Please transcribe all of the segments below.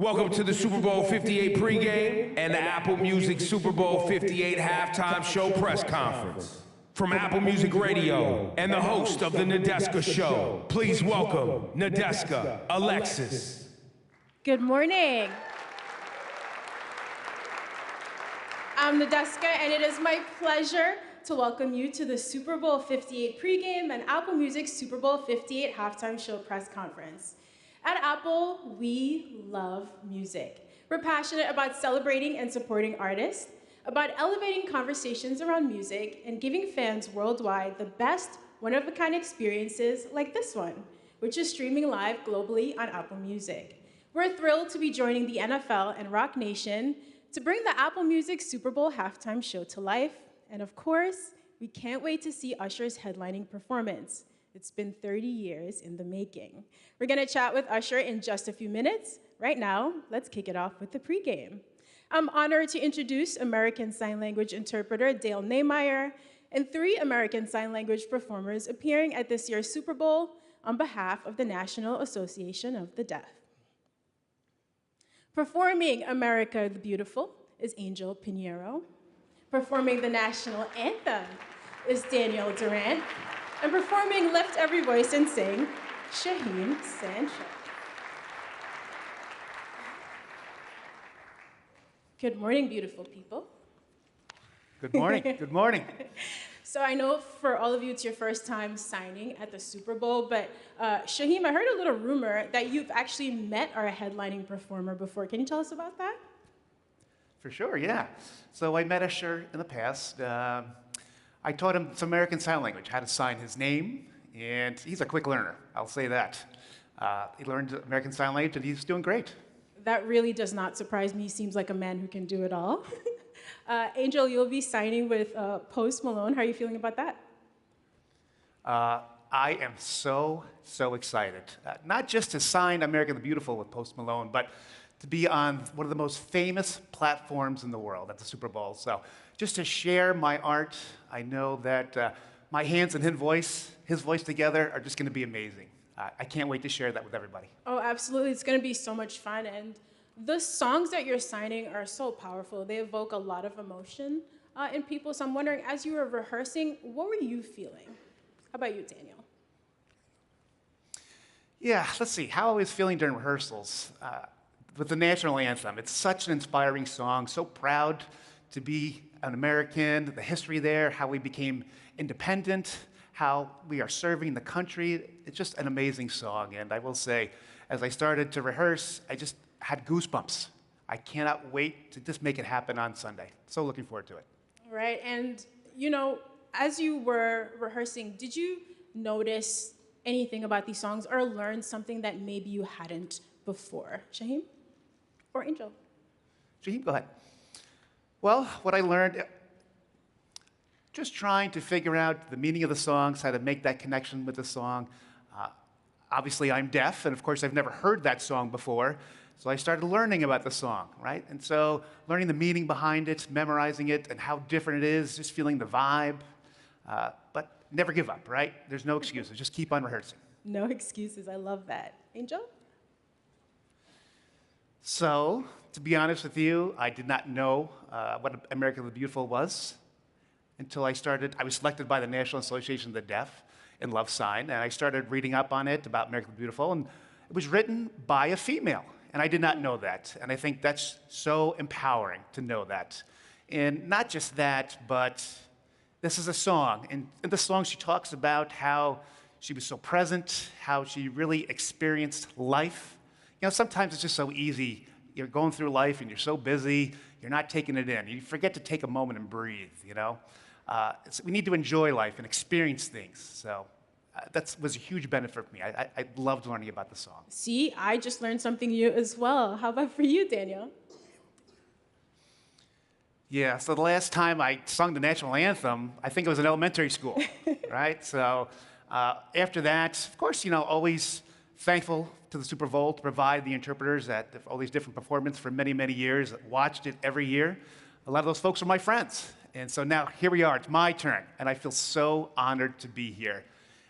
Welcome to the Super Bowl 58 pregame and the Apple Music Super Bowl 58 halftime show press conference. From Apple Music Radio and the host of the Nadeska Show, please welcome Nadeska Alexis. Good morning. I'm Nadeska, and it is my pleasure to welcome you to the Super Bowl 58 pregame and Apple Music Super Bowl 58 halftime show press conference. At Apple, we love music. We're passionate about celebrating and supporting artists, about elevating conversations around music, and giving fans worldwide the best one-of-a-kind experiences like this one, which is streaming live globally on Apple Music. We're thrilled to be joining the NFL and Rock Nation to bring the Apple Music Super Bowl halftime show to life. And of course, we can't wait to see Usher's headlining performance. It's been 30 years in the making. We're gonna chat with Usher in just a few minutes. Right now, let's kick it off with the pregame. I'm honored to introduce American Sign Language interpreter Dale Nehmeyer and 3 American Sign Language performers appearing at this year's Super Bowl on behalf of the National Association of the Deaf. Performing America the Beautiful is Angel Pinheiro. Performing the national anthem is Daniel Durant. And performing Lift Every Voice and Sing, Shaheem Sancho. Good morning, beautiful people. Good morning, good morning. So I know for all of you, it's your first time signing at the Super Bowl, but Shaheem, I heard a little rumor that you've actually met our headlining performer before. Can you tell us about that? For sure, yeah. So I met Usher in the past. I taught him some American Sign Language, how to sign his name, and he's a quick learner, I'll say that. He learned American Sign Language, and he's doing great. That really does not surprise me. He seems like a man who can do it all. Angel, you'll be signing with Post Malone. How are you feeling about that? I am so excited. Not just to sign America the Beautiful with Post Malone, but to be on one of the most famous platforms in the world at the Super Bowl. So just to share my art, I know that my hands and his voice together are just going to be amazing. I can't wait to share that with everybody. Oh, absolutely. It's going to be so much fun. And the songs that you're signing are so powerful. They evoke a lot of emotion in people. So I'm wondering, as you were rehearsing, what were you feeling? How about you, Daniel? Yeah, let's see. How I was feeling during rehearsals. With the national anthem, it's such an inspiring song. So proud to be an American, the history there, how we became independent, how we are serving the country. It's just an amazing song. And I will say, as I started to rehearse, I just had goosebumps. I cannot wait to just make it happen on Sunday. So looking forward to it. Right. And, you know, as you were rehearsing, did you notice anything about these songs or learn something that maybe you hadn't before? Shaheem? Or Angel? Shaheem, go ahead. Well, what I learned, just trying to figure out the meaning of the songs, how to make that connection with the song. Obviously, I'm deaf, and of course, I've never heard that song before, so I started learning about the song, right? And so learning the meaning behind it, memorizing it, and how different it is, just feeling the vibe. But never give up, right? There's no excuses. Just keep on rehearsing. No excuses. I love that. Angel? So, to be honest with you, I did not know what America the Beautiful was until I was selected by the National Association of the Deaf in Love Sign, and I started reading up on it about America the Beautiful, and it was written by a female, and I did not know that, and I think that's so empowering to know that. And not just that, but this is a song, and in the song she talks about how she was so present, how she really experienced life. You know, sometimes it's just so easy. You're going through life and you're so busy, you're not taking it in. You forget to take a moment and breathe, you know? We need to enjoy life and experience things. So that was a huge benefit for me. I loved learning about the song. See, I just learned something new as well. How about for you, Daniel? Yeah, so the last time I sung the national anthem, I think it was in elementary school, right? So after that, of course, you know, always thankful to the Super Bowl to provide the interpreters at all these different performances for many, many years. Watched it every year. A lot of those folks are my friends. And so now here we are, it's my turn. And I feel so honored to be here.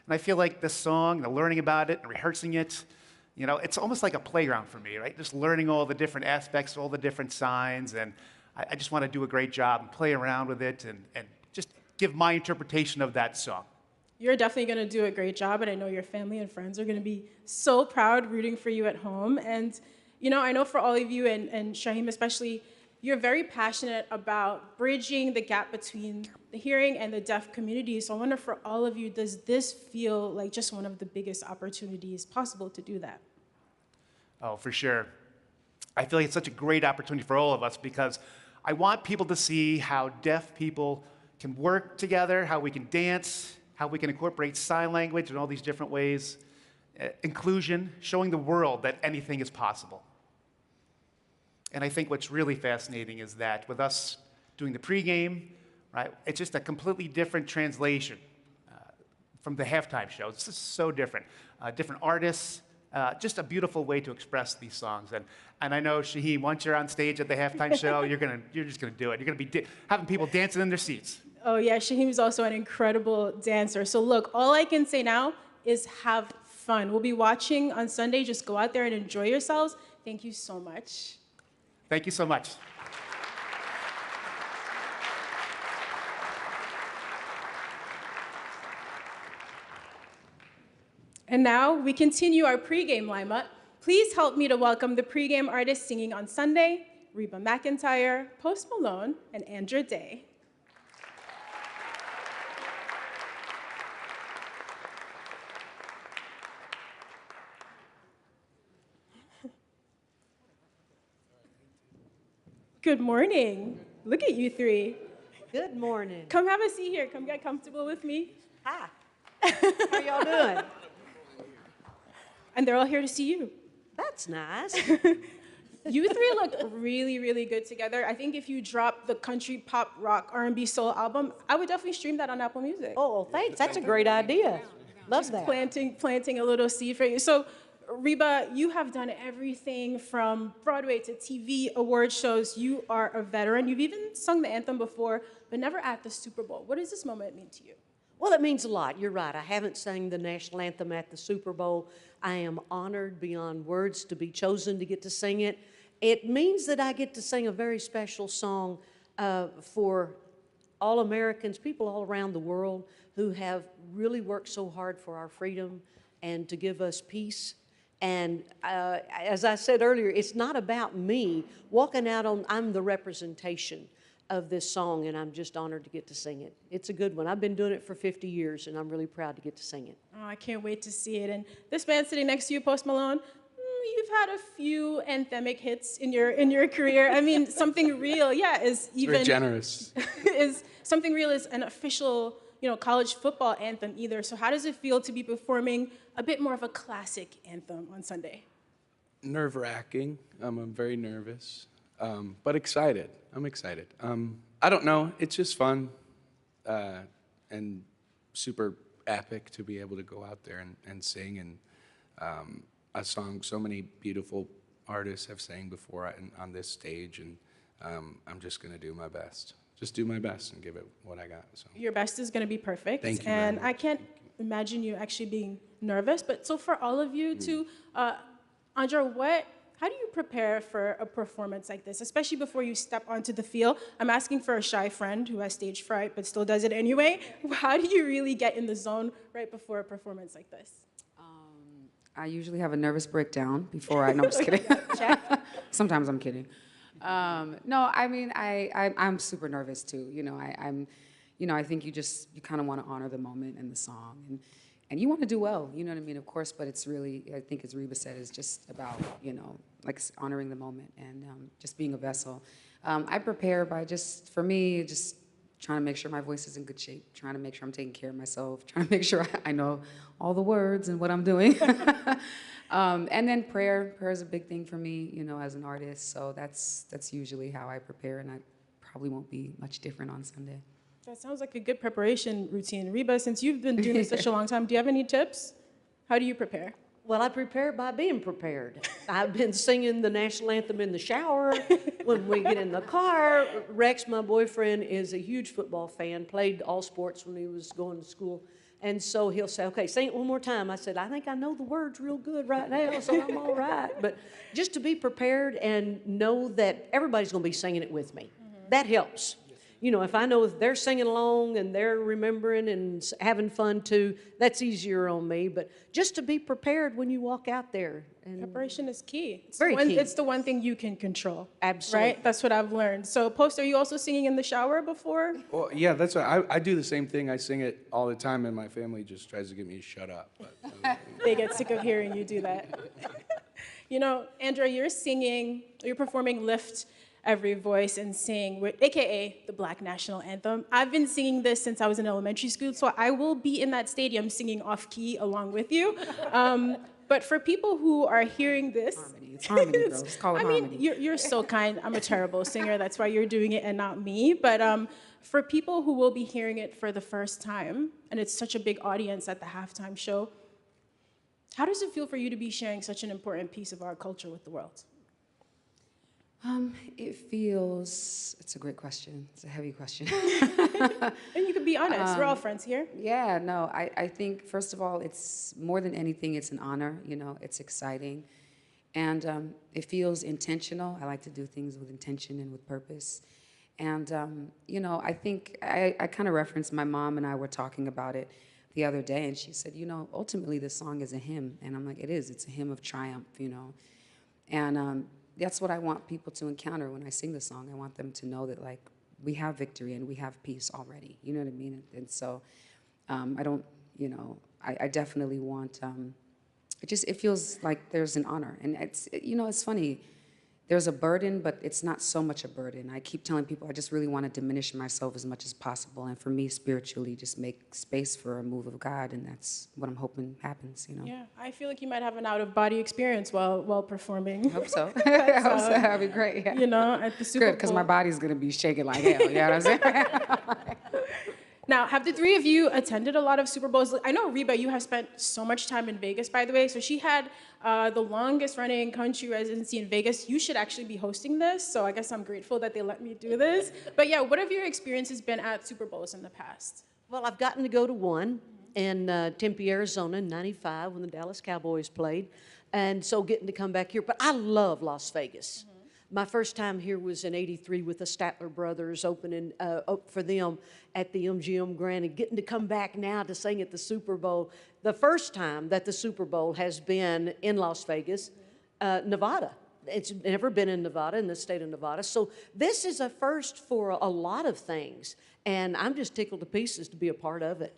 And I feel like this song, the learning about it and rehearsing it, You know, it's almost like a playground for me, right? Just learning all the different aspects, all the different signs, and I just want to do a great job and play around with it and just give my interpretation of that song. You're definitely going to do a great job, and I know your family and friends are going to be so proud rooting for you at home. And, you know, I know for all of you, and Shaheem especially, you're very passionate about bridging the gap between the hearing and the deaf community. So I wonder for all of you, does this feel like just one of the biggest opportunities possible to do that? Oh, for sure. I feel like it's such a great opportunity for all of us because I want people to see how deaf people can work together, how we can dance, how we can incorporate sign language in all these different ways. Inclusion, showing the world that anything is possible. And I think what's really fascinating is that with us doing the pregame, right, it's just a completely different translation from the halftime show. It's just so different. Different artists, just a beautiful way to express these songs. And I know, Shaheem, once you're on stage at the halftime show, you're just gonna do it. You're gonna be having people dancing in their seats. Oh yeah, Shaheem is also an incredible dancer. So look, all I can say now is have fun. We'll be watching on Sunday. Just go out there and enjoy yourselves. Thank you so much. Thank you so much. And now we continue our pregame lineup. Please help me to welcome the pregame artists singing on Sunday, Reba McEntire, Post Malone, and Andra Day. Good morning. Look at you three. Good morning. Come have a seat here. Come get comfortable with me. Hi. How y'all doing? And they're all here to see you. That's nice. You three look really, really good together. I think if you drop the country, pop, rock, R&B, soul album, I would definitely stream that on Apple Music. Oh, thanks. That's a great idea. Love that. Planting a little seed for you. So, Reba, you have done everything from Broadway to TV, award shows. You are a veteran. You've even sung the anthem before, but never at the Super Bowl. What does this moment mean to you? Well, it means a lot. You're right. I haven't sang the national anthem at the Super Bowl. I am honored beyond words to be chosen to get to sing it. It means that I get to sing a very special song for all Americans, people all around the world who have really worked so hard for our freedom and to give us peace. And as I said earlier, it's not about me walking out on, I'm the representation of this song, and I'm just honored to get to sing it. It's a good one. I've been doing it for 50 years, and I'm really proud to get to sing it. Oh, I can't wait to see it. And this man sitting next to you, Post Malone, you've had a few anthemic hits in your career. I mean, Something Real, yeah, is even... Very generous. is Something Real is an official, college football anthem either. So how does it feel to be performing a bit more of a classic anthem on Sunday? Nerve-wracking. I'm very nervous, but excited. I'm excited. I don't know. It's just fun and super epic to be able to go out there and sing. And a song so many beautiful artists have sang before on this stage, and I'm just going to do my best. Just do my best and give it what I got. So. Your best is going to be perfect. Thank you. And I can't imagine you actually being nervous. But so for all of you too, Andra, how do you prepare for a performance like this, especially before you step onto the field? I'm asking for a shy friend who has stage fright but still does it anyway. How do you really get in the zone right before a performance like this? I usually have a nervous breakdown before I. No, I'm just kidding. Sometimes I'm kidding. No, I mean I'm super nervous too. I think you kind of want to honor the moment and the song, and you want to do well. You know what I mean, of course. But it's really, I think, as Reba said, is just about like honoring the moment and just being a vessel. I prepare by just trying to make sure my voice is in good shape, trying to make sure I'm taking care of myself, trying to make sure I know all the words and what I'm doing. And then prayer is a big thing for me, as an artist. So that's usually how I prepare, and I probably won't be much different on Sunday. That sounds like a good preparation routine. Reba, since you've been doing this such a long time, do you have any tips? How do you prepare? Well, I prepare by being prepared. I've been singing the national anthem in the shower, when we get in the car. Rex, my boyfriend, is a huge football fan, played all sports when he was going to school. And so he'll say, okay, sing it one more time. I said, I think I know the words real good right now, so I'm all right. But just to be prepared and know that everybody's going to be singing it with me, that helps. You know, if I know if they're singing along and they're remembering and having fun too, that's easier on me. But just to be prepared when you walk out there. And Preparation is key. It's Very key. It's the one thing you can control. Absolutely. Right? That's what I've learned. So, Post, are you also singing in the shower before? Well, yeah, that's what I do the same thing. I sing it all the time, and my family just tries to get me to shut up. But, They get sick of hearing you do that. You know, Andra, you're performing Lift Every Voice and Sing, AKA the Black National Anthem. I've been singing this since I was in elementary school, so I will be in that stadium singing off key along with you. But for people who are hearing this, It's harmony, bro. Just call it harmony. I mean, you're so kind. I'm a terrible singer. That's why you're doing it and not me. But for people who will be hearing it for the first time, and it's such a big audience at the halftime show, how does it feel for you to be sharing such an important piece of our culture with the world? It's a great question. It's a heavy question. And you can be honest. We're all friends here. Yeah, no, I think, first of all, it's more than anything, it's an honor, you know, it's exciting. And it feels intentional. I like to do things with intention and with purpose. And, you know, I think I kind of referenced my mom and I were talking about it the other day, and she said, you know, ultimately this song is a hymn. And I'm like, it is. It's a hymn of triumph, you know. And that's what I want people to encounter when I sing the song. I want them to know that, like, we have victory and we have peace already. You know what I mean? And so I don't, you know, I definitely want, it feels like there's an honor. And it's, you know, it's funny. There's a burden, but it's not so much a burden. I keep telling people I just really want to diminish myself as much as possible. And for me, spiritually, just make space for a move of God. And that's what I'm hoping happens, you know? Yeah, I feel like you might have an out-of-body experience while performing. I hope so. I hope so. That'd be great. Yeah. You know, at the Super Bowl. Good, because my body's going to be shaking like hell. You know what I'm saying? Now, have the three of you attended a lot of Super Bowls? I know, Reba, you have spent so much time in Vegas, by the way. So she had the longest-running country residency in Vegas. You should actually be hosting this, so I guess I'm grateful that they let me do this. But yeah, what have your experiences been at Super Bowls in the past? Well, I've gotten to go to one in Tempe, Arizona in '95 when the Dallas Cowboys played. And so getting to come back here. But I love Las Vegas. My first time here was in '83 with the Statler Brothers opening up for them at the MGM Grand, and getting to come back now to sing at the Super Bowl. The first time that the Super Bowl has been in Las Vegas, Nevada. It's never been in Nevada, in the state of Nevada. So this is a first for a lot of things, and I'm just tickled to pieces to be a part of it.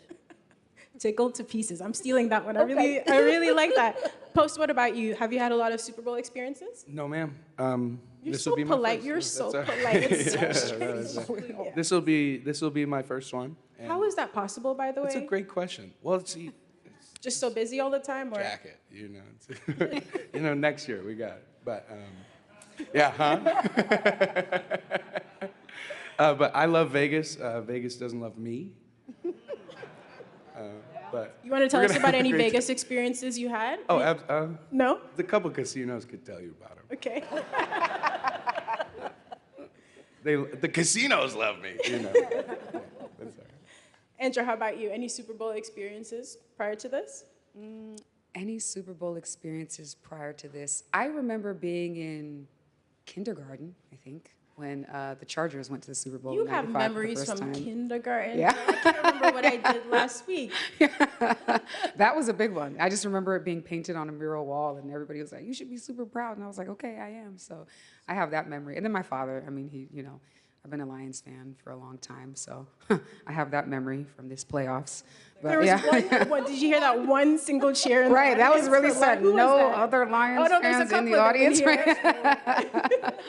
Tickled to pieces. I'm stealing that one. I really like that. Post, what about you? Have you had a lot of Super Bowl experiences? no, ma'am. You're This so will be my polite. first. You're That's so all right. polite. It's so Yeah, strange. Yeah. This will be my first one. And How is that possible, by the way? That's a great question. Well, see, Just so busy all the time, or jacket, you know. It's you know, next year we got it. But yeah, huh? But I love Vegas. Vegas doesn't love me. But you want to tell we're us gonna about have a any great Vegas experiences you had? Oh, No? the couple casinos could tell you about them. Okay. The casinos love me, you know. That's all right. Andra, how about you? Any Super Bowl experiences prior to this? Any Super Bowl experiences prior to this? I remember being in kindergarten, I think, when the Chargers went to the Super Bowl. You in have 95 for the memories first from time. kindergarten. Yeah. I can't remember what I did last week. That was a big one. I just remember it being painted on a mural wall, and everybody was like, "You should be super proud." And I was like, "Okay, I am." So I have that memory. And then my father. I mean, he, you know, I've been a Lions fan for a long time, so I have that memory from this playoffs. But There was yeah. one, did you hear that one single cheer? In the Right, that was audience really for, like, sad. who was No that? other Lions Oh, no, there's a fans in couple the of them in audience. here.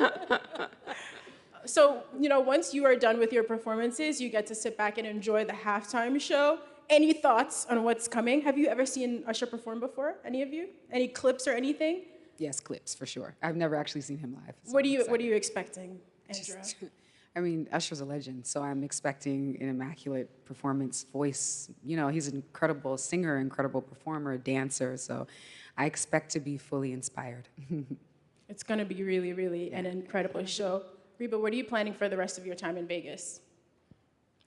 Right? So, you know, once you are done with your performances, you get to sit back and enjoy the halftime show. Any thoughts on what's coming? Have you ever seen Usher perform before? Any of you? Any clips or anything? Yes, clips for sure. I've never actually seen him live. so What I'm are excited. you expecting, Andra? I mean, Usher's a legend, so I'm expecting an immaculate performance, voice. You know, he's an incredible singer, incredible performer, dancer. So I expect to be fully inspired. It's going to be really, really an incredible show. Reba, what are you planning for the rest of your time in Vegas?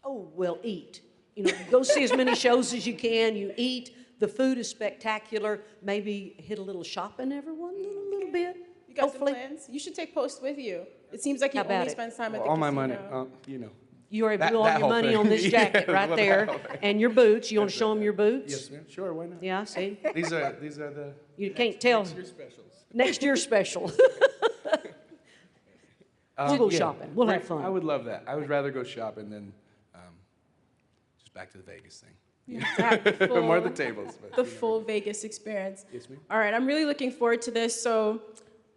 Oh, well, eat. You know, go see as many shows as you can. You eat. The food is spectacular. Maybe hit a little shopping every little bit. You got some plans? You should take Post with you. It seems like he only spends time at the all casino. my money, you know. You already That- blew all that your whole money thing. on this jacket Yeah, right well, there. that whole thing. And your boots. You want to show them your boots? Yes, ma'am. Sure, why not? Yeah, see? These are the You can't tell. next year specials. Next year's special. We'll go shopping. We'll have fun. I would love that. I would rather go shopping than just back to the Vegas thing. More of the tables. But, The full Vegas experience. Yes, ma'am. All right, I'm really looking forward to this. So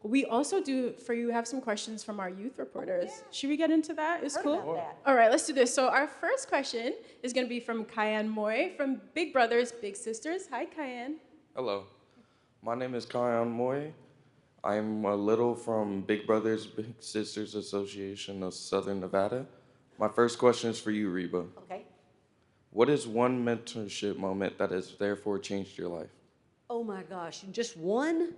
we also do, for you, have some questions from our youth reporters. Should we get into that? It's cool? All right, let's do this. So our first question is going to be from Kyan Moy from Big Brothers, Big Sisters. Hi, Kyan. Hello, my name is Kyan Moy. I'm a little from Big Brothers Big Sisters Association of Southern Nevada. My first question is for you, Reba. Okay. What is one mentorship moment that has therefore changed your life? Oh my gosh, just one?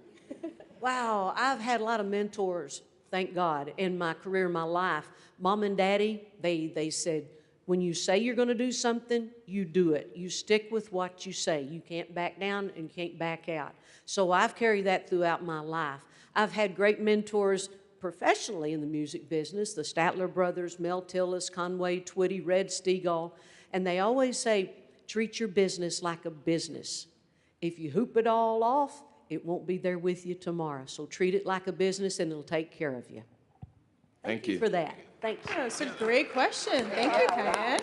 Wow, I've had a lot of mentors, thank God, in my career, my life. Mom and Daddy, they said, when you say you're going to do something, you do it. You stick with what you say. You can't back down and you can't back out. So I've carried that throughout my life. I've had great mentors professionally in the music business, the Statler brothers, Mel Tillis, Conway Twitty, Red Steagall, and they always say, treat your business like a business. If you hoop it all off, it won't be there with you tomorrow. So treat it like a business and it'll take care of you. Thank you. For that. Thank you. Yeah, that's a great question. Thank you, Kyan.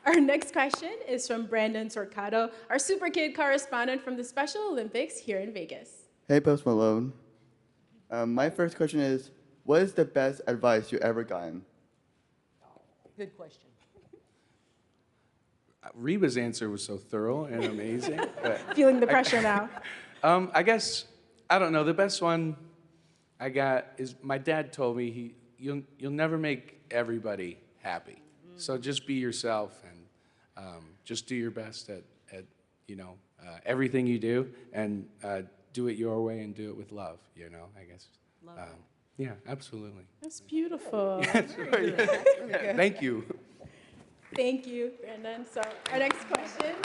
Our next question is from Brandon Torcado, our super kid correspondent from the Special Olympics here in Vegas. Hey, Post Malone. My first question is, what is the best advice you ever gotten? Good question. Reba's answer was so thorough and amazing. But Feeling the pressure now. I guess, I don't know, the best one I got is my dad told me you'll never make everybody happy. So just be yourself and just do your best at everything you do and do it your way and do it with love, I guess. Yeah, absolutely. That's beautiful. Thank you. Thank you, Brandon. So our next question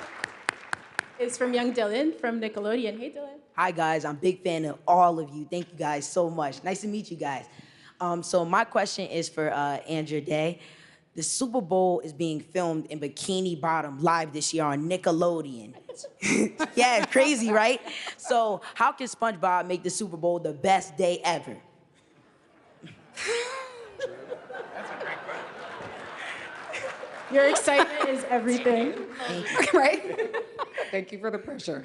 is from young Dylan from Nickelodeon. Hey, Dylan. Hi, guys. I'm a big fan of all of you. Thank you guys so much. Nice to meet you guys. So my question is for Andra Day. The Super Bowl is being filmed in Bikini Bottom live this year on Nickelodeon. Yeah, it's crazy, right? So how can SpongeBob make the Super Bowl the best day ever? Your excitement is everything. Right? Thank you for the pressure.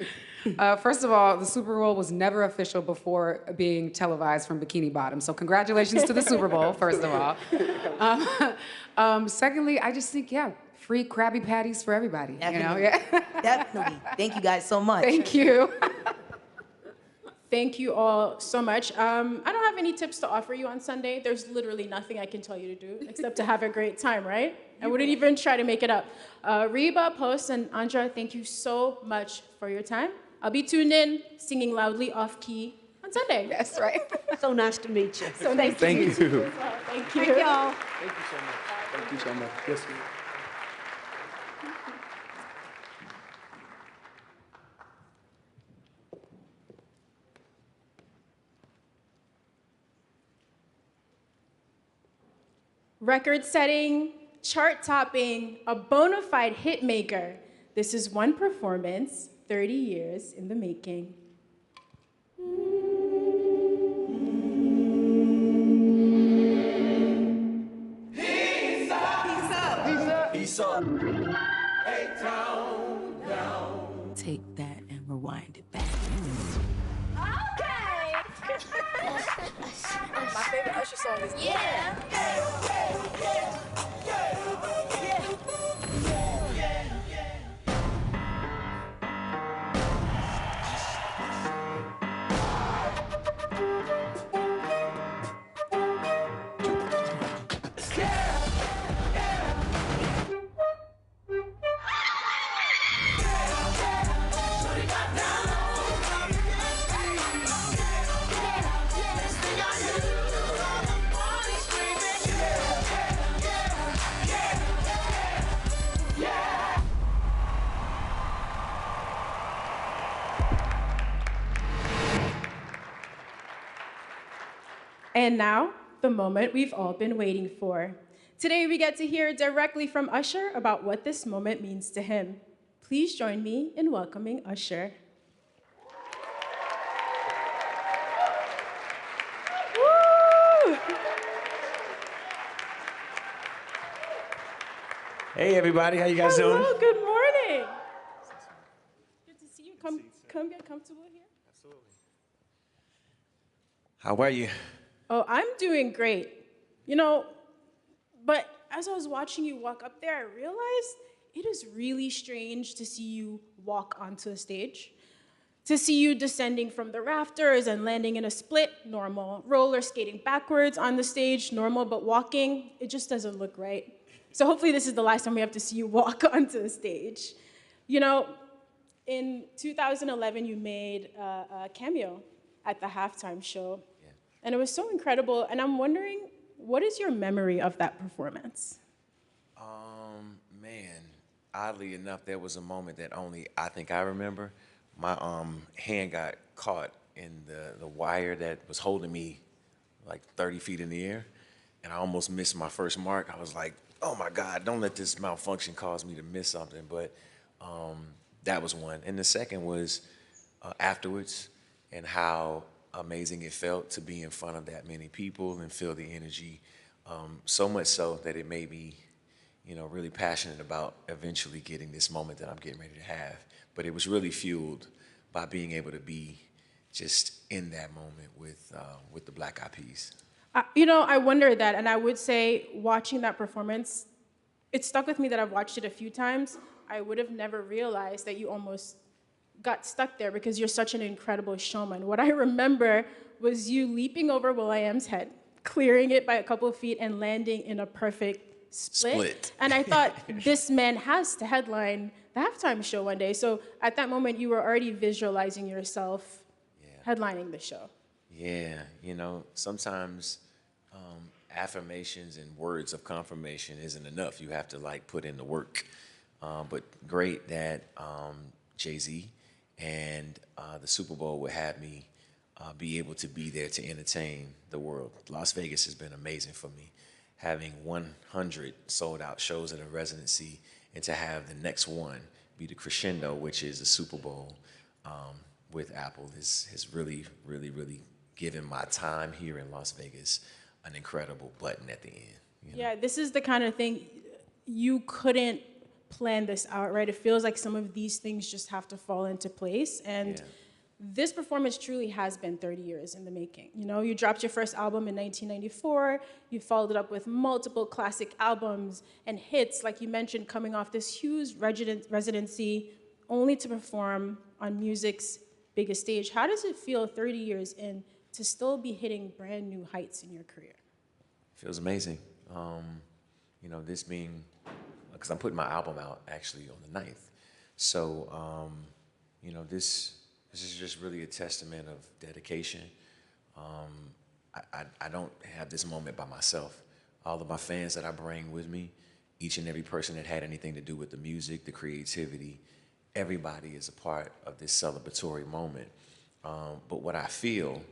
First of all, the Super Bowl was never official before being televised from Bikini Bottom. So congratulations to the Super Bowl, first of all. Secondly, I just think, free Krabby Patties for everybody. Definitely. Yeah. Definitely. Thank you guys so much. Thank you. Thank you all so much. I don't have any tips to offer you on Sunday. There's literally nothing I can tell you to do except to have a great time, right? I wouldn't even try to make it up. Reba, Post, and Andra, thank you so much for your time. I'll be tuned in, singing loudly off key on Sunday. That's right. So nice to meet you. So nice to Thank meet you. you as well. Thank you. Thank y'all. Thank you so much. Thank you so much. Yes, ma'am. Record-setting, chart-topping, a bona fide hit maker. This is one performance, 30 years in the making. Take that and rewind it back. My favorite Usher song is And now, the moment we've all been waiting for. Today, we get to hear directly from Usher about what this moment means to him. Please join me in welcoming Usher. Woo! Hey everybody, how you guys doing? Hello, good morning. Good to see you. Come get comfortable here. How are you? Oh, I'm doing great. You know, but as I was watching you walk up there, I realized it is really strange to see you walk onto the stage. To see you descending from the rafters and landing in a split, normal. Roller skating backwards on the stage, normal, but walking, it just doesn't look right. So hopefully this is the last time we have to see you walk onto the stage. You know, in 2011, you made a cameo at the halftime show. Yeah. And it was so incredible. And I'm wondering, what is your memory of that performance? Man, oddly enough, there was a moment that only I think I remember. My hand got caught in the wire that was holding me like 30 feet in the air. And I almost missed my first mark. I was like, oh my God, don't let this malfunction cause me to miss something. But that was one. And the second was afterwards, and how amazing it felt to be in front of that many people and feel the energy. So much so that it made me, you know, really passionate about eventually getting this moment that I'm getting ready to have. But it was really fueled by being able to be just in that moment with the Black Eyed Peas. You know, I wonder that, and I would say watching that performance, it stuck with me that I've watched it a few times. I would have never realized that you almost got stuck there because you're such an incredible showman. What I remember was you leaping over will.i.am's head, clearing it by a couple of feet, and landing in a perfect split. And I thought, this man has to headline the halftime show one day. So at that moment, you were already visualizing yourself headlining the show. Yeah, you know, sometimes affirmations and words of confirmation isn't enough. You have to like put in the work. But great that Jay-Z and the Super Bowl would have me be able to be there to entertain the world. Las Vegas has been amazing for me. Having 100 sold out shows at a residency, and to have the next one be the crescendo, which is the Super Bowl with Apple, has really, really, really given my time here in Las Vegas an incredible button at the end. You know? Yeah, this is the kind of thing you couldn't plan this out, right? It feels like some of these things just have to fall into place. And this performance truly has been 30 years in the making. You know, you dropped your first album in 1994. You followed it up with multiple classic albums and hits, like you mentioned, coming off this huge residency, only to perform on music's biggest stage. How does it feel 30 years in to still be hitting brand new heights in your career? Feels amazing. You know, this being, because I'm putting my album out actually on the 9th. So, you know, this is just really a testament of dedication. I don't have this moment by myself. All of my fans that I bring with me, each and every person that had anything to do with the music, the creativity, everybody is a part of this celebratory moment. But what I feel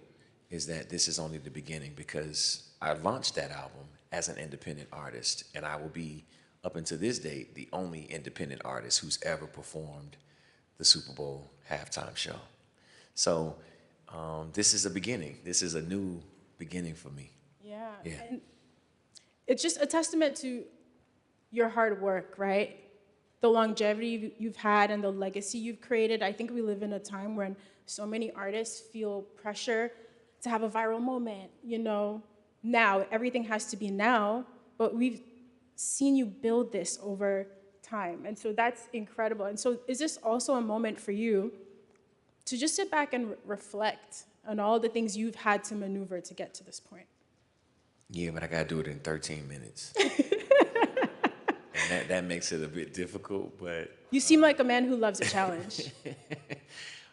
is that this is only the beginning, because I launched that album as an independent artist, and I will be, up until this date, the only independent artist who's ever performed the Super Bowl halftime show. So this is a beginning. This is a new beginning for me. Yeah. And it's just a testament to your hard work, right? The longevity you've had and the legacy you've created. I think we live in a time when so many artists feel pressure to have a viral moment, you know. Now, everything has to be now, but we've seen you build this over time. And so that's incredible. And so is this also a moment for you to just sit back and reflect on all the things you've had to maneuver to get to this point? Yeah, but I gotta do it in 13 minutes. And that makes it a bit difficult, but... You seem like a man who loves a challenge.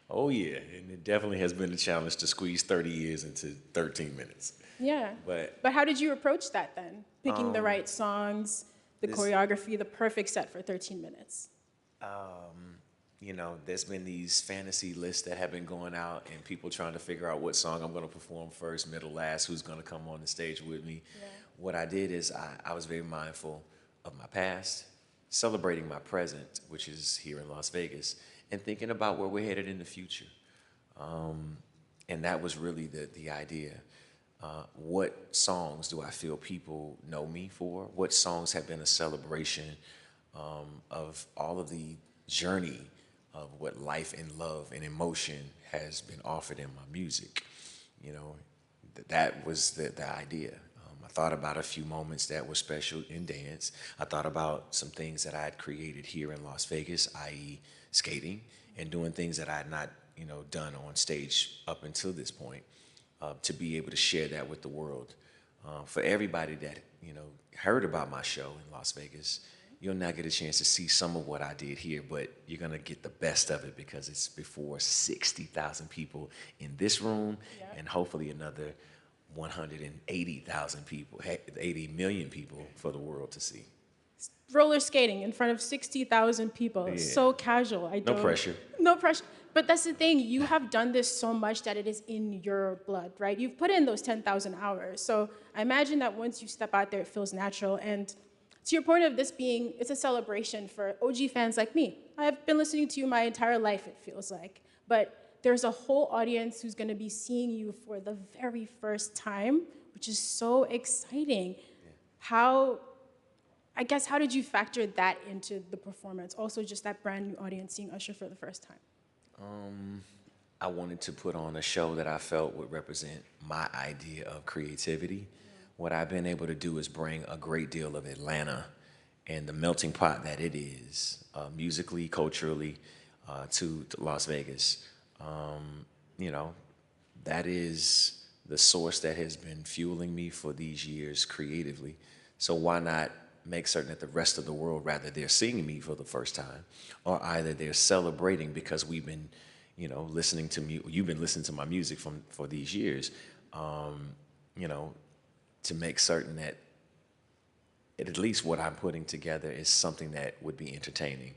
Oh yeah, and it definitely has been a challenge to squeeze 30 years into 13 minutes. Yeah, but how did you approach that then? Picking the right songs, the choreography, the perfect set for 13 minutes. you know, there's been these fantasy lists that have been going out and people trying to figure out what song I'm going to perform first, middle, last, who's going to come on the stage with me. Yeah. What I did is I was very mindful of my past, celebrating my present, which is here in Las Vegas, and thinking about where we're headed in the future. And that was really the idea. What songs do I feel people know me for? What songs have been a celebration of all of the journey of what life and love and emotion has been offered in my music? You know, that was the idea. I thought about a few moments that were special in dance. I thought about some things that I had created here in Las Vegas, i.e. skating, and doing things that I had not, you know, done on stage up until this point, to be able to share that with the world. For everybody that, you know, heard about my show in Las Vegas, you'll now get a chance to see some of what I did here, but you're gonna get the best of it because it's before 60,000 people in this room, and hopefully another 180,000 people, 80 million people for the world to see. Roller skating in front of 60,000 people, so casual. No pressure. No pressure. But that's the thing, you have done this so much that it is in your blood, right? You've put in those 10,000 hours. So I imagine that once you step out there, it feels natural. And to your point of this being, it's a celebration for OG fans like me. I've been listening to you my entire life, it feels like. But there's a whole audience who's gonna be seeing you for the very first time, which is so exciting. How did you factor that into the performance? Also just that brand new audience seeing Usher for the first time. I wanted to put on a show that I felt would represent my idea of creativity. What I've been able to do is bring a great deal of Atlanta and the melting pot that it is, musically, culturally, to Las Vegas. You know, that is the source that has been fueling me for these years creatively. So why not make certain that the rest of the world, rather they're seeing me for the first time, or either they're celebrating because we've been, you know, listening to me, you've been listening to my music for these years, you know, to make certain that at least what I'm putting together is something that would be entertaining.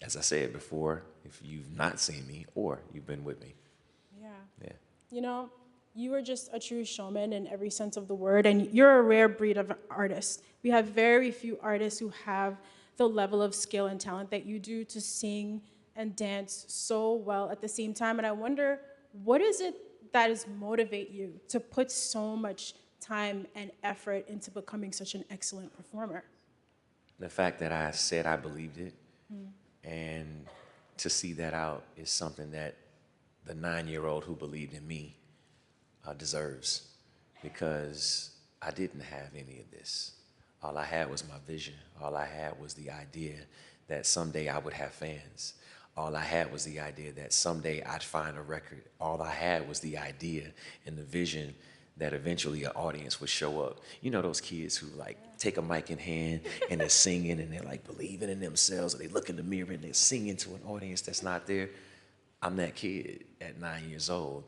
As I said before, if you've not seen me or you've been with me. Yeah. You know, you are just a true showman in every sense of the word, and you're a rare breed of artist. We have very few artists who have the level of skill and talent that you do to sing and dance so well at the same time. And I wonder, what is it that is motivate you to put so much time and effort into becoming such an excellent performer? The fact that I said I believed it, and to see that out is something that the 9-year-old who believed in me deserves, because I didn't have any of this. All I had was my vision. All I had was the idea that someday I would have fans. All I had was the idea that someday I'd find a record. All I had was the idea and the vision that eventually an audience would show up. You know those kids who like take a mic in hand and they're singing and they're like believing in themselves, or they look in the mirror and they're singing to an audience that's not there. I'm that kid at 9 years old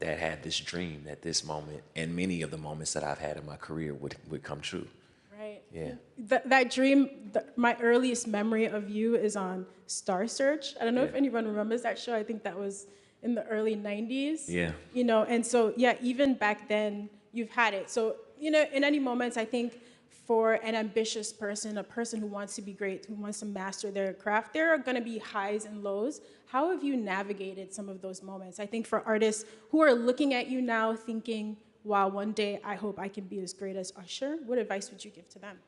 that had this dream that this moment and many of the moments that I've had in my career would come true. Right. Yeah. That dream, my earliest memory of you is on Star Search. I don't know if anyone remembers that show. I think that was in the early 90s. Yeah. You know, and so, yeah, even back then, you've had it. So, you know, in any moments, I think for an ambitious person, a person who wants to be great, who wants to master their craft, there are gonna be highs and lows. How have you navigated some of those moments? I think for artists who are looking at you now thinking, wow, one day I hope I can be as great as Usher, what advice would you give to them?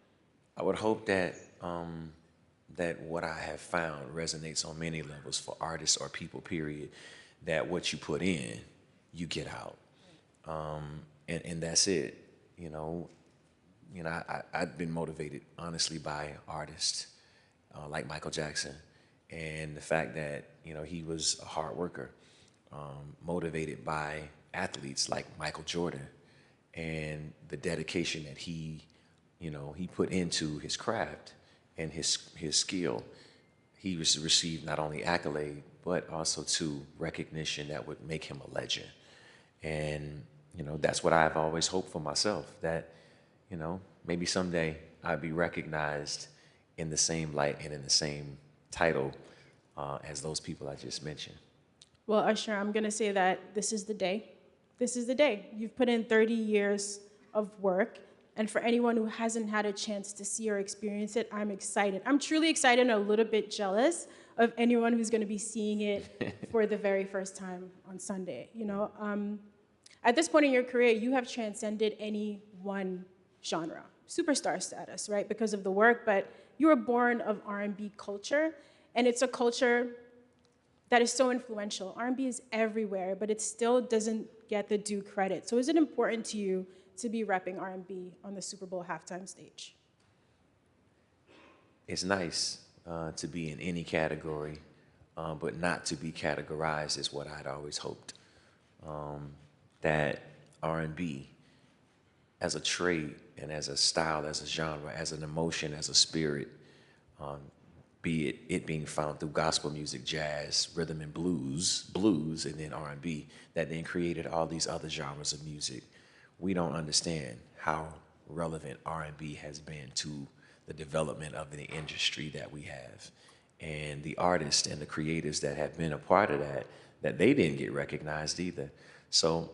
I would hope that that what I have found resonates on many levels for artists or people, period, that what you put in, you get out. And that's it, you know. I've been motivated, honestly, by artists like Michael Jackson, and the fact that, you know, he was a hard worker, motivated by athletes like Michael Jordan, and the dedication that he put into his craft and his skill. He was received not only accolade, but also to recognition that would make him a legend. And, you know, that's what I've always hoped for myself, that, you know, maybe someday I'd be recognized in the same light and in the same title as those people I just mentioned. Well, Usher, I'm going to say that this is the day. This is the day. You've put in 30 years of work. And for anyone who hasn't had a chance to see or experience it, I'm excited. I'm truly excited and a little bit jealous of anyone who's going to be seeing it for the very first time on Sunday. You know, at this point in your career, you have transcended any one genre, superstar status, right, because of the work. But you were born of R&B culture, and it's a culture that is so influential. R&B is everywhere, but it still doesn't get the due credit. So is it important to you to be repping R&B on the Super Bowl halftime stage? It's nice to be in any category, but not to be categorized is what I'd always hoped. That R&B as a trade and as a style, as a genre, as an emotion, as a spirit, be it being found through gospel music, jazz, rhythm and blues, and then R&B, that then created all these other genres of music. We don't understand how relevant R&B has been to the development of the industry that we have. And the artists and the creators that have been a part of that they didn't get recognized either. So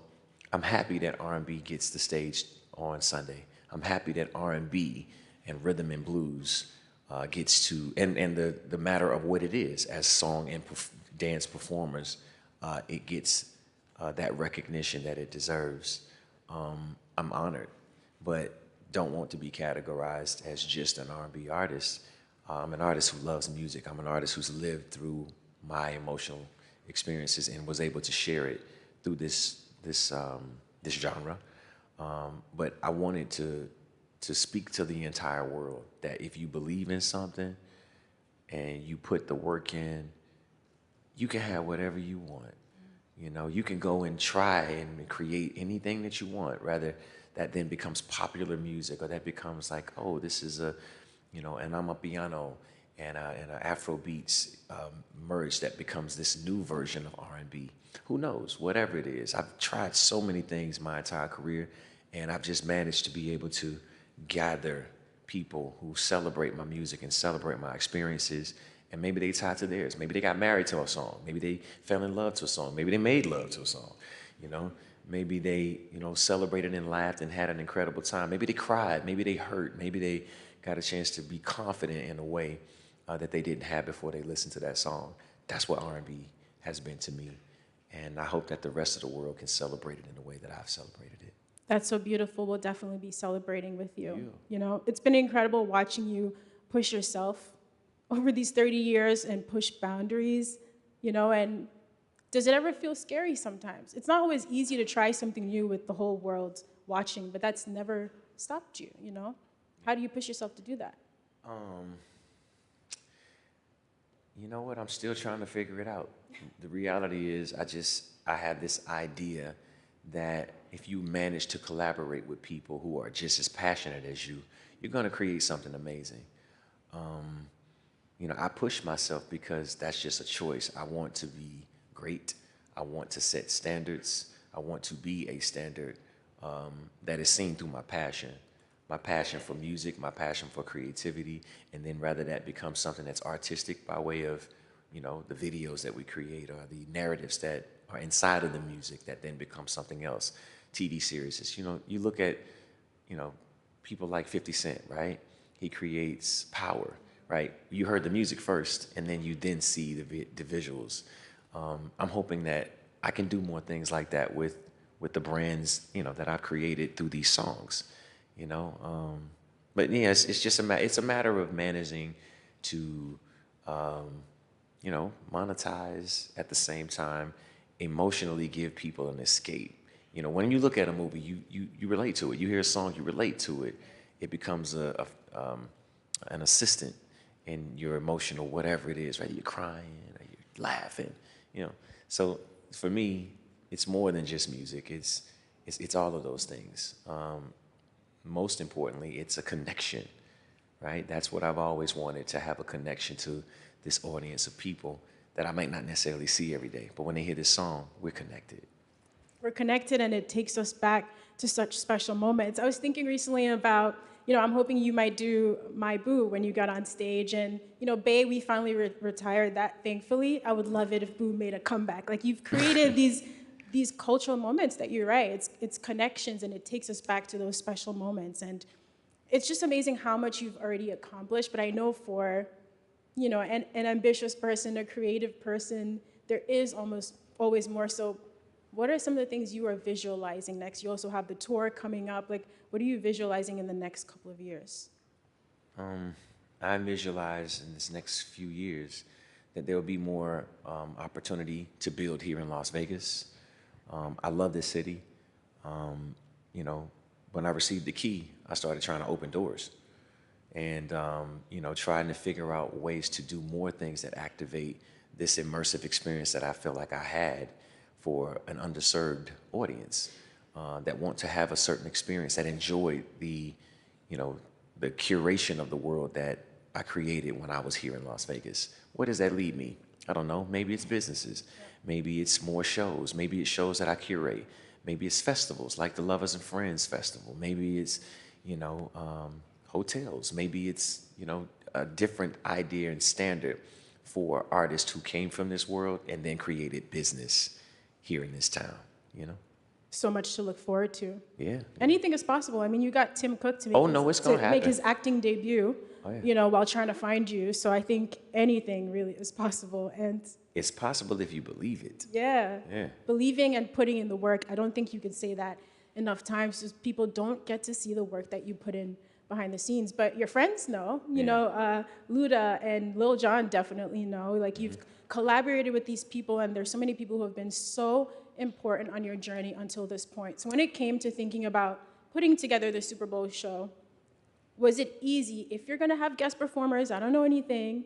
I'm happy that R&B gets the stage on Sunday. I'm happy that R&B and rhythm and blues gets to, and the matter of what it is as song and dance performers, it gets that recognition that it deserves. I'm honored, but don't want to be categorized as just an R&B artist. I'm an artist who loves music. I'm an artist who's lived through my emotional experiences and was able to share it through this genre. But I wanted to speak to the entire world that if you believe in something and you put the work in, you can have whatever you want. You know, you can go and try and create anything that you want, rather that then becomes popular music, or that becomes like, oh, this is a, you know, and I'm a piano and an Afro beats merge that becomes this new version of R&B. Who knows? Whatever it is. I've tried so many things my entire career, and I've just managed to be able to gather people who celebrate my music and celebrate my experiences. And maybe they tied to theirs. Maybe they got married to a song. Maybe they fell in love to a song. Maybe they made love to a song, you know? Maybe they, you know, celebrated and laughed and had an incredible time. Maybe they cried. Maybe they hurt. Maybe they got a chance to be confident in a way that they didn't have before they listened to that song. That's what R&B has been to me. And I hope that the rest of the world can celebrate it in the way that I've celebrated it. That's so beautiful. We'll definitely be celebrating with you. You know, it's been incredible watching you push yourself over these 30 years and push boundaries, you know, and does it ever feel scary sometimes? It's not always easy to try something new with the whole world watching, but that's never stopped you, you know? How do you push yourself to do that? You know what? I'm still trying to figure it out. The reality is I have this idea that if you manage to collaborate with people who are just as passionate as you, you're gonna create something amazing. You know, I push myself because that's just a choice. I want to be great. I want to set standards. I want to be a standard that is seen through my passion for music, my passion for creativity, and then rather that becomes something that's artistic by way of, you know, the videos that we create or the narratives that are inside of the music that then becomes something else. TV series, you know, you look at, you know, people like 50 Cent, right? He creates power. Right? You heard the music first, and then you then see the visuals. I'm hoping that I can do more things like that with the brands, you know, that I've created through these songs, you know. But yeah, it's just it's a matter of managing to, you know, monetize at the same time, emotionally give people an escape. You know, when you look at a movie, you relate to it. You hear a song, you relate to it. It becomes an assistant in your emotional whatever it is, right? You're crying, or you're laughing, you know. So for me, it's more than just music. It's all of those things. Most importantly, it's a connection, right? That's what I've always wanted, to have a connection to this audience of people that I might not necessarily see every day, but when they hear this song, we're connected. We're connected, and it takes us back to such special moments. I was thinking recently about I'm hoping you might do My Boo when you got on stage. And, Bay, we finally retired that, thankfully. I would love it if Boo made a comeback. Like, you've created these cultural moments that you're right. It's connections, and it takes us back to those special moments. And it's just amazing how much you've already accomplished. But I know for, an ambitious person, a creative person, there is almost always more. So what are some of the things you are visualizing next? You also have the tour coming up. Like, what are you visualizing in the next couple of years? I visualize in this next few years that there will be more opportunity to build here in Las Vegas. I love this city. When I received the key, I started trying to open doors and, trying to figure out ways to do more things that activate this immersive experience that I feel like I had for an underserved audience that want to have a certain experience, that enjoyed the curation of the world that I created when I was here in Las Vegas. Where does that lead me? I don't know. Maybe it's businesses. Maybe it's more shows. Maybe it's shows that I curate. Maybe it's festivals like the Lovers and Friends Festival. Maybe it's, hotels. Maybe it's, a different idea and standard for artists who came from this world and then created business here in this town, So much to look forward to. Yeah. Anything is possible. I mean, you got Tim Cook to make his acting debut, while trying to find you. So I think anything really is possible. And it's possible if you believe it. Yeah. Believing and putting in the work. I don't think you could say that enough times. Just people don't get to see the work that you put in behind the scenes, but your friends know. Luda and Lil Jon definitely know. Like, you've collaborated with these people, and there's so many people who have been so important on your journey until this point. So when it came to thinking about putting together the Super Bowl show, was it easy? If you're gonna have guest performers, I don't know anything,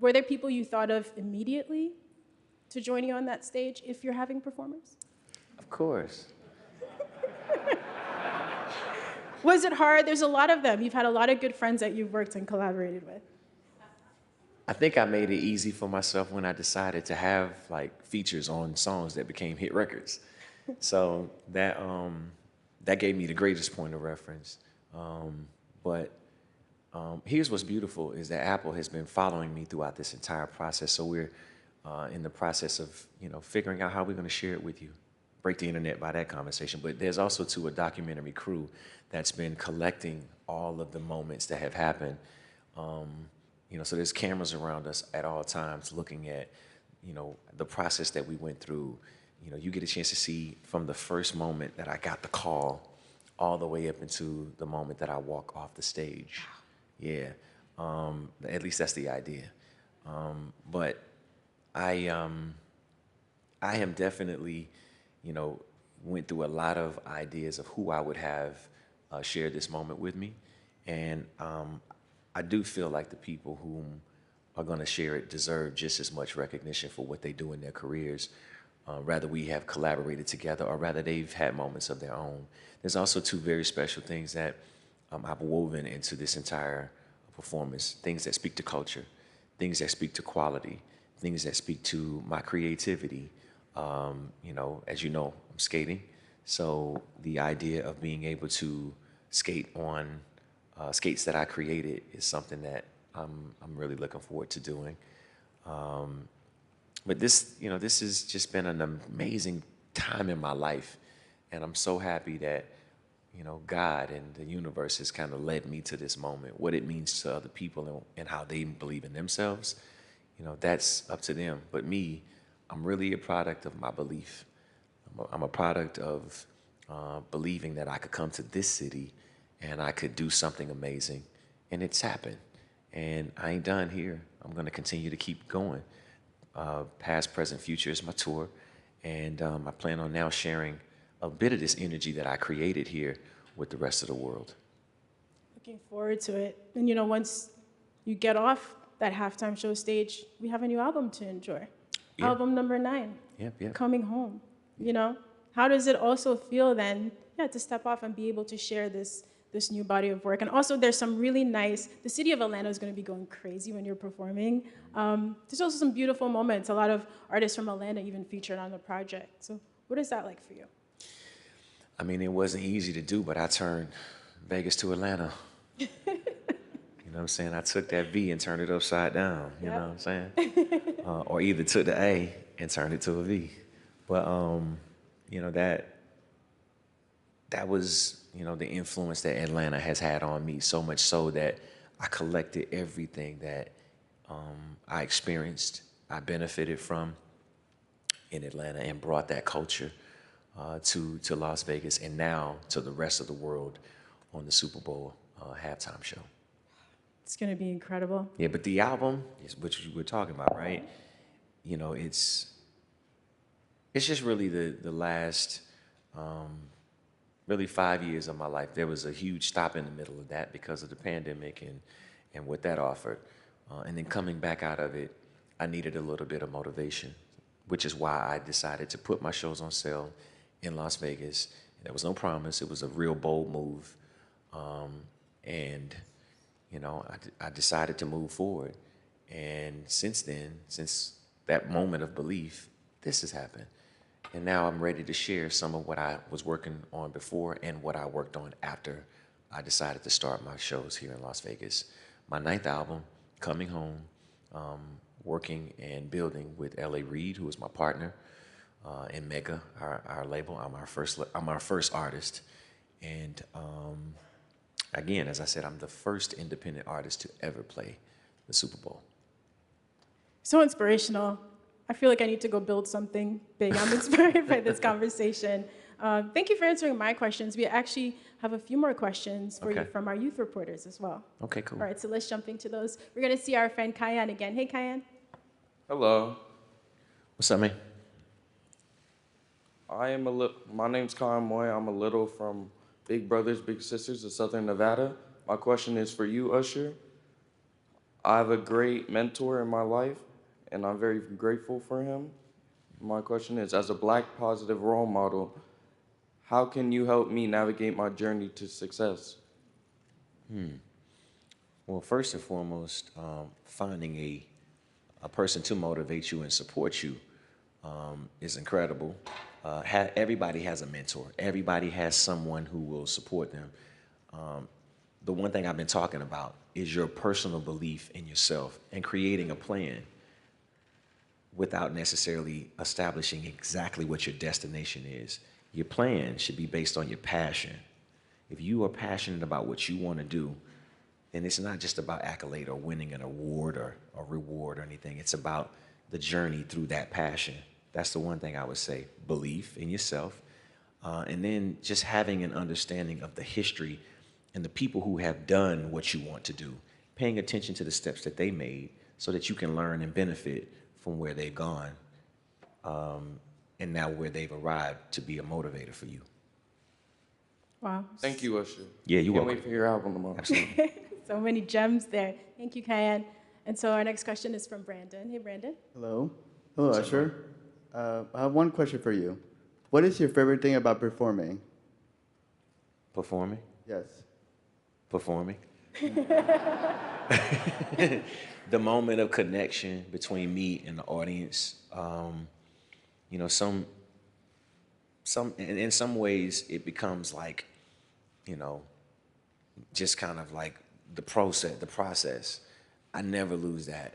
were there people you thought of immediately to join you on that stage if you're having performers? Of course. Was it hard? There's a lot of them. You've had a lot of good friends that you've worked and collaborated with. I think I made it easy for myself when I decided to have features on songs that became hit records. So that gave me the greatest point of reference. But here's what's beautiful is that Apple has been following me throughout this entire process. So we're in the process of figuring out how we're going to share it with you. Break the internet by that conversation. But there's also a documentary crew that's been collecting all of the moments that have happened. So there's cameras around us at all times looking at, the process that we went through. You get a chance to see from the first moment that I got the call all the way up into the moment that I walk off the stage. Yeah, at least that's the idea. But I am definitely, went through a lot of ideas of who I would have share this moment with me. And I do feel like the people who are going to share it deserve just as much recognition for what they do in their careers, rather we have collaborated together or rather they've had moments of their own. There's also two very special things that I've woven into this entire performance, things that speak to culture, things that speak to quality, things that speak to my creativity. As you know, I'm skating. So the idea of being able to skate on skates that I created is something that I'm really looking forward to doing. But this has just been an amazing time in my life. And I'm so happy that, God and the universe has kind of led me to this moment. What it means to other people and how they believe in themselves, that's up to them. But me, I'm really a product of my belief. I'm a product of believing that I could come to this city and I could do something amazing. And it's happened. And I ain't done here. I'm going to continue to keep going. Past, present, future is my tour. And I plan on now sharing a bit of this energy that I created here with the rest of the world. Looking forward to it. And once you get off that halftime show stage, we have a new album to enjoy. Yeah. Album number 9. Yep. Coming home. How does it also feel then, to step off and be able to share this new body of work? And also there's some really nice, the city of Atlanta is going to be going crazy when you're performing. There's also some beautiful moments. A lot of artists from Atlanta even featured on the project. So what is that like for you? I mean, it wasn't easy to do, but I turned Vegas to Atlanta. You know what I'm saying? I took that V and turned it upside down. You know what I'm saying? Or either took the A and turned it to a V. But you know, that was, you know, the influence that Atlanta has had on me, so much so that I collected everything that I experienced, I benefited from in Atlanta, and brought that culture to Las Vegas, and now to the rest of the world on the Super Bowl halftime show. It's gonna be incredible. Yeah, but the album is what you were talking about, right? You know, it's just really the last really 5 years of my life. There was a huge stop in the middle of that because of the pandemic and what that offered. And then coming back out of it, I needed a little bit of motivation, which is why I decided to put my shows on sale in Las Vegas. There was no promise. It was a real bold move. And, you know, I decided to move forward. And since then, since that moment of belief, this has happened. And now I'm ready to share some of what I was working on before and what I worked on after I decided to start my shows here in Las Vegas. My 9th album, Coming Home, working and building with L.A. Reid, who is my partner, and Mega, our label. I'm our first artist. And again, as I said, I'm the first independent artist to ever play the Super Bowl. So inspirational. I feel like I need to go build something big. I'm inspired by this conversation. Thank you for answering my questions. We actually have a few more questions for you from our youth reporters as well. Okay, cool. All right, so let's jump into those. We're gonna see our friend Kyan again. Hey, Kyan. Hello. What's up, man? My name's Kyle Moy. I'm a little from Big Brothers Big Sisters of Southern Nevada. My question is for you, Usher. I have a great mentor in my life, and I'm very grateful for him. My question is, as a Black positive role model, how can you help me navigate my journey to success? Well, first and foremost, finding a person to motivate you and support you is incredible. Everybody has a mentor. Everybody has someone who will support them. The one thing I've been talking about is your personal belief in yourself and creating a plan without necessarily establishing exactly what your destination is. Your plan should be based on your passion. If you are passionate about what you want to do, then it's not just about accolade or winning an award or a reward or anything. It's about the journey through that passion. That's the one thing I would say. Belief in yourself, and then just having an understanding of the history and the people who have done what you want to do, paying attention to the steps that they made so that you can learn and benefit from where they've gone, and now where they've arrived to be a motivator for you. Wow. Thank you, Usher. Yeah, you're welcome. Can't wait for your album tomorrow. Absolutely. So many gems there. Thank you, Kyan. And so our next question is from Brandon. Hey, Brandon. Hello. Hello, Usher. I have one question for you. What is your favorite thing about performing? Performing? Yes. Performing. The moment of connection between me and the audience. You know, in some ways it becomes like, you know, just kind of like the process. I never lose that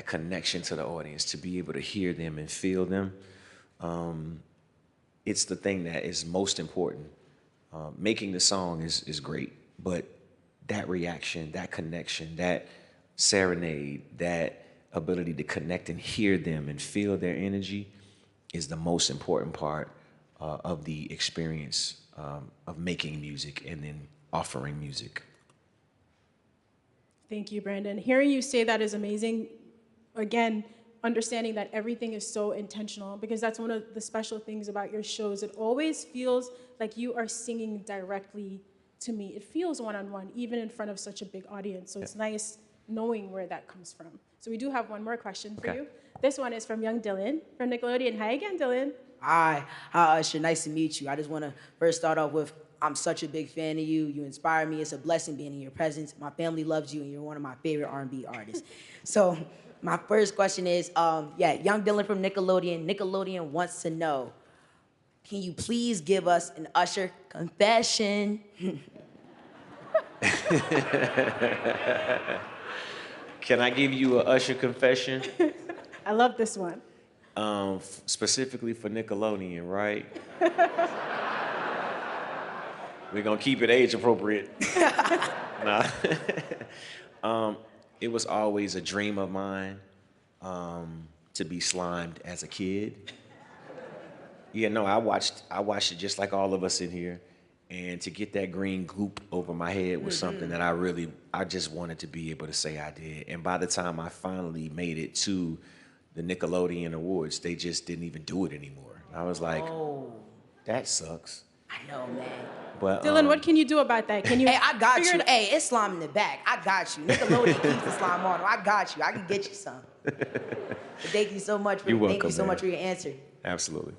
connection to the audience, to be able to hear them and feel them. It's the thing that is most important. Making the song is great, but that reaction, that connection, that serenade, that ability to connect and hear them and feel their energy is the most important part of the experience of making music and then offering music. Thank you, Brandon. Hearing you say that is amazing. Again, understanding that everything is so intentional, because that's one of the special things about your shows. It always feels like you are singing directly to me. It feels one-on-one, even in front of such a big audience. So it's nice knowing where that comes from. So we do have one more question for you. This one is from young Dylan from Nickelodeon. Hi again, Dylan. Hi, Usher. Nice to meet you. I just want to first start off with, I'm such a big fan of you. You inspire me. It's a blessing being in your presence. My family loves you, and you're one of my favorite R&B artists. So my first question is, young Dylan from Nickelodeon. Nickelodeon wants to know, can you please give us an Usher confession? Can I give you a Usher confession? I love this one. Specifically for Nickelodeon, right? We're gonna keep it age appropriate. Nah. It was always a dream of mine to be slimed as a kid. Yeah, no, I watched it just like all of us in here. And to get that green goop over my head was something that I just wanted to be able to say I did. And by the time I finally made it to the Nickelodeon Awards, they just didn't even do it anymore. And I was like, that sucks. I know, man. But, Dylan, what can you do about that? Can you? Hey, I got figure you. it- Hey, it's slime in the back. I got you. Nickelodeon keeps the slime on. I got you. I can get you some. But thank you so much for your answer. Absolutely.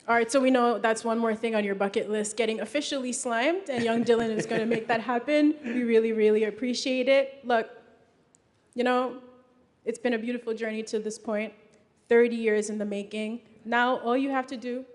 All right, so we know that's one more thing on your bucket list, getting officially slimed, and young Dylan is going to make that happen. We really, really appreciate it. Look, you know, it's been a beautiful journey to this point, 30 years in the making. Now, all you have to do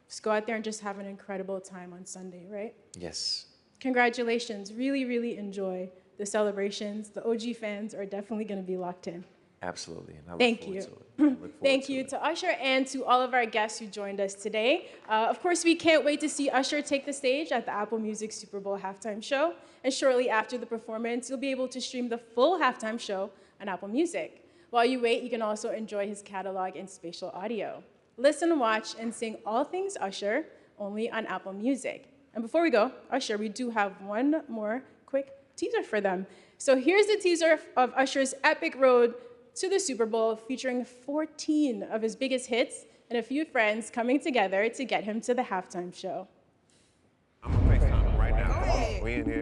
is go out there and just have an incredible time on Sunday, right? Yes. Congratulations. Really, really enjoy the celebrations. The OG fans are definitely going to be locked in. Absolutely. And I look Thank forward you. to it. I look forward Thank to you it. to Usher and to all of our guests who joined us today. Of course, we can't wait to see Usher take the stage at the Apple Music Super Bowl halftime show. And shortly after the performance, you'll be able to stream the full halftime show on Apple Music. While you wait, you can also enjoy his catalog in spatial audio. Listen, watch, and sing all things Usher only on Apple Music. And before we go, Usher, we do have one more quick teaser for them. So here's the teaser of Usher's epic road to the Super Bowl, featuring 14 of his biggest hits and a few friends coming together to get him to the halftime show. I'm gonna FaceTime him right now. We in here.